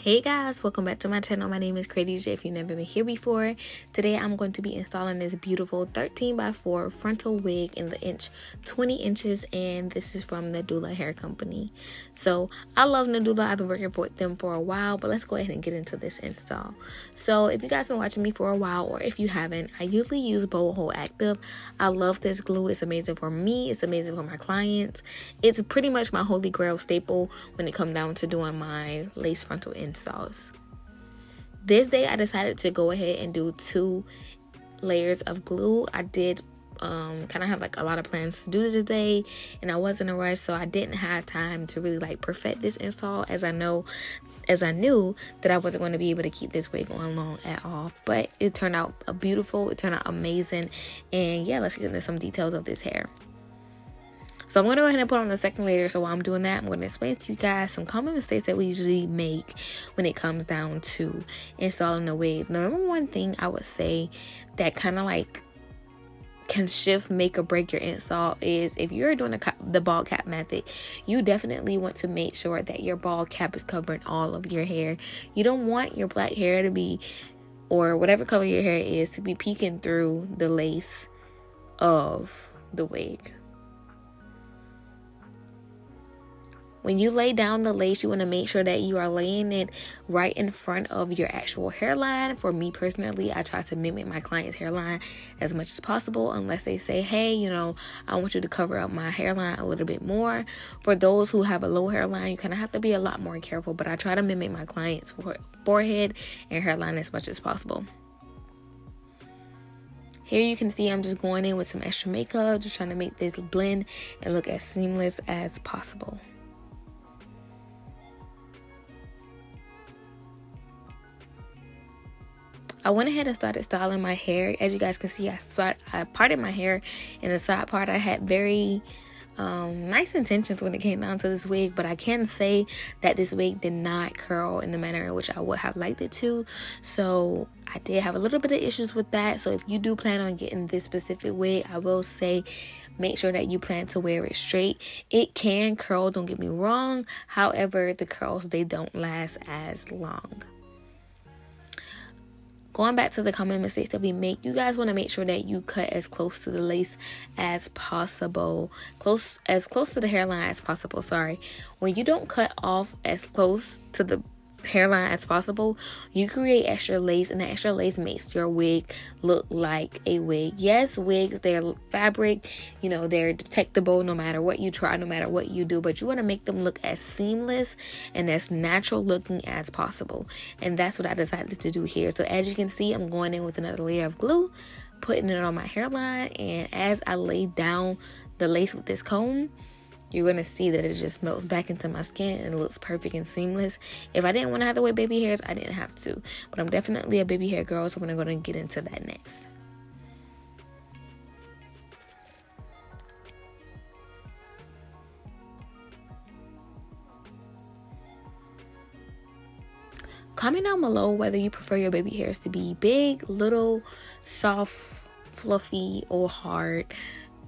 Hey guys, welcome back to my channel. My name is Cra'Deja. If you've never been here before, today I'm going to be installing this beautiful 13x4 frontal wig in the inch 20 inches, and this is from Nadula hair company. So I love Nadula. I've been working with them for a while, but let's go ahead and get into this install. So if you guys been watching me for a while, or if you haven't, I usually use Bold Hold Active. I love this glue. It's amazing for me. It's amazing for my clients. It's pretty much my holy grail staple when it comes down to doing my lace frontal installs. This day I decided to go ahead and do 2 layers of glue. I did kind of have like a lot of plans to do today, and I was in a rush, so I didn't have time to really like perfect this install, as I knew that I wasn't going to be able to keep this wig on long at all. But it turned out beautiful. It turned out amazing. And yeah, let's get into some details of this hair. So I'm going to go ahead and put on the second layer. So while I'm doing that, I'm going to explain to you guys some common mistakes that we usually make when it comes down to installing a wig. The number one thing I would say that kind of like can shift, make or break your install is if you're doing the ball cap method, you definitely want to make sure that your ball cap is covering all of your hair. You don't want your black hair to be, or whatever color your hair is, to be peeking through the lace of the wig. When you lay down the lace, you want to make sure that you are laying it right in front of your actual hairline. For me personally, I try to mimic my client's hairline as much as possible, unless they say, hey, you know, I want you to cover up my hairline a little bit more. For those who have a low hairline, you kind of have to be a lot more careful, but I try to mimic my client's forehead and hairline as much as possible. Here you can see I'm just going in with some extra makeup, just trying to make this blend and look as seamless as possible. I went ahead and started styling my hair. As you guys can see, I parted my hair in the side part. I had very nice intentions when it came down to this wig, but I can say that this wig did not curl in the manner in which I would have liked it to. So I did have a little bit of issues with that. So if you do plan on getting this specific wig, I will say make sure that you plan to wear it straight. It can curl, don't get me wrong. However, the curls, they don't last as long. Going back to the common mistakes that we make, you guys want to make sure that you cut as close to the lace as possible. As close to the hairline as possible, sorry. When you don't cut off as close to the hairline as possible, you create extra lace, and the extra lace makes your wig look like a wig. Yes, wigs, they're fabric, you know, they're detectable no matter what you try, no matter what you do, but you want to make them look as seamless and as natural looking as possible. And that's what I decided to do here. So as you can see, I'm going in with another layer of glue, putting it on my hairline, and as I lay down the lace with this comb, you're going to see that it just melts back into my skin and it looks perfect and seamless. If I didn't want to have to wear baby hairs, I didn't have to. But I'm definitely a baby hair girl, so I'm going to get into that next. Comment down below whether you prefer your baby hairs to be big, little, soft, fluffy, or hard,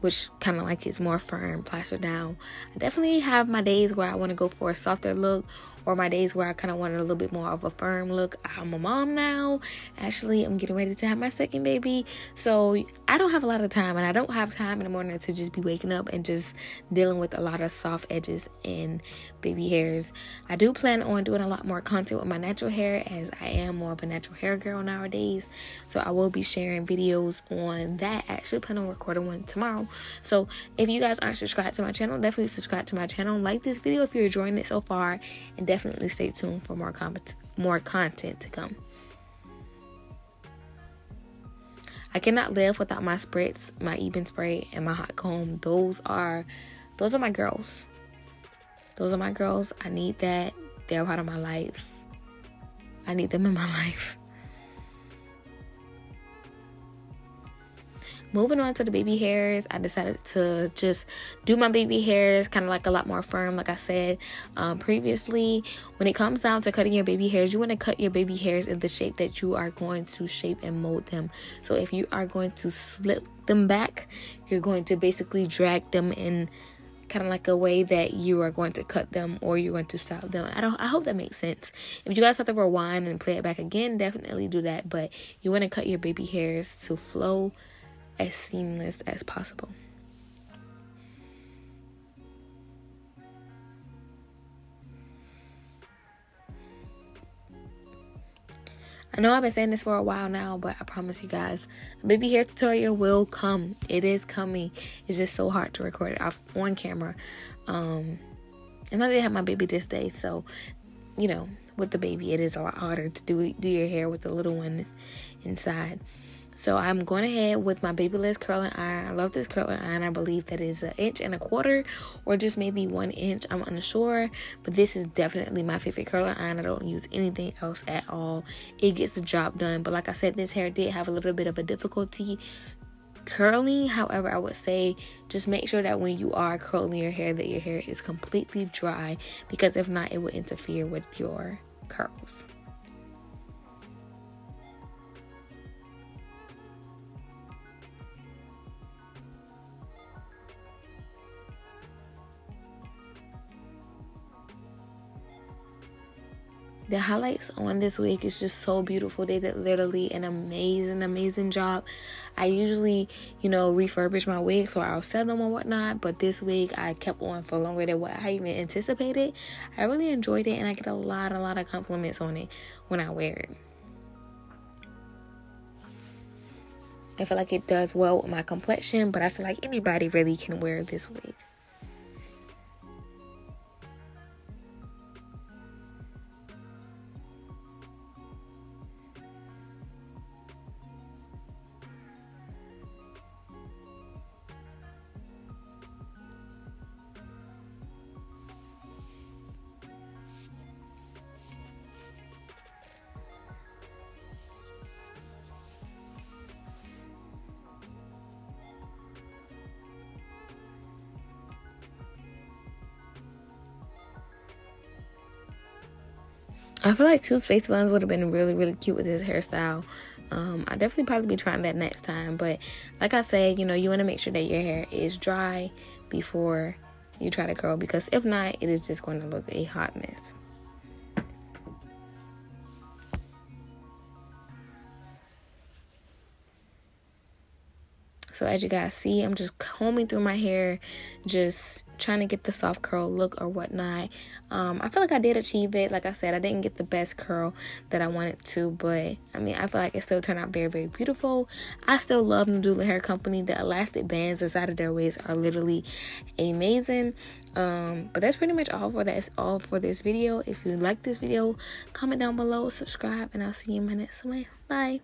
which kind of like it's more firm, plastered down. I definitely have my days where I want to go for a softer look, or my days where I kind of wanted a little bit more of a firm look. I'm a mom now. Actually, I'm getting ready to have my second baby, so I don't have a lot of time, and I don't have time in the morning to just be waking up and just dealing with a lot of soft edges and baby hairs. I do plan on doing a lot more content with my natural hair, as I am more of a natural hair girl nowadays, so I will be sharing videos on that. I actually plan on recording one tomorrow. So if you guys aren't subscribed to my channel, definitely subscribe to my channel, like this video if you're enjoying it so far, and definitely stay tuned for more content to come. I cannot live without my spritz, my even spray, and my hot comb. Those are my girls. Those are my girls. I need that. They're a part of my life. I need them in my life. Moving on to the baby hairs, I decided to just do my baby hairs kind of like a lot more firm, like I said previously. When it comes down to cutting your baby hairs, you want to cut your baby hairs in the shape that you are going to shape and mold them. So if you are going to slip them back, you're going to basically drag them in kind of like a way that you are going to cut them or you're going to style them. I hope that makes sense. If you guys have to rewind and play it back again, definitely do that. But you want to cut your baby hairs to flow as seamless as possible. I know I've been saying this for a while now, but I promise you guys, a baby hair tutorial will come. It is coming. It's just so hard to record it off on camera. And I didn't have my baby this day, so, you know, with the baby, it is a lot harder to do your hair with the little one inside. So I'm going ahead with my Babyliss curling iron. I love this curling iron. I believe that is 1.25 inches or just maybe 1 inch. I'm unsure, but this is definitely my favorite curling iron. I don't use anything else at all. It gets the job done. But like I said, this hair did have a little bit of a difficulty curling. However, I would say just make sure that when you are curling your hair, that your hair is completely dry, because if not, it will interfere with your curls. The highlights on this wig is just so beautiful. They did literally an amazing job. I usually, you know, refurbish my wigs, so I'll sell them or whatnot. But this wig I kept on for longer than what I even anticipated. I really enjoyed it, and I get a lot of compliments on it when I wear it. I feel like it does well with my complexion, but I feel like anybody really can wear this wig. I feel like 2 space buns would have been really cute with this hairstyle. I'll definitely probably be trying that next time. But like I said, you know, you want to make sure that your hair is dry before you try to curl, because if not, it is just going to look a hot mess. So as you guys see, I'm just combing through my hair, just trying to get the soft curl look or whatnot. I feel like I did achieve it. Like I said, I didn't get the best curl that I wanted to, but I mean, I feel like it still turned out very beautiful. I still love Nadula Hair Company. The elastic bands inside of their wigs are literally amazing. But that's pretty much all for this video. If you like this video, comment down below, subscribe, and I'll see you in my next one. Bye.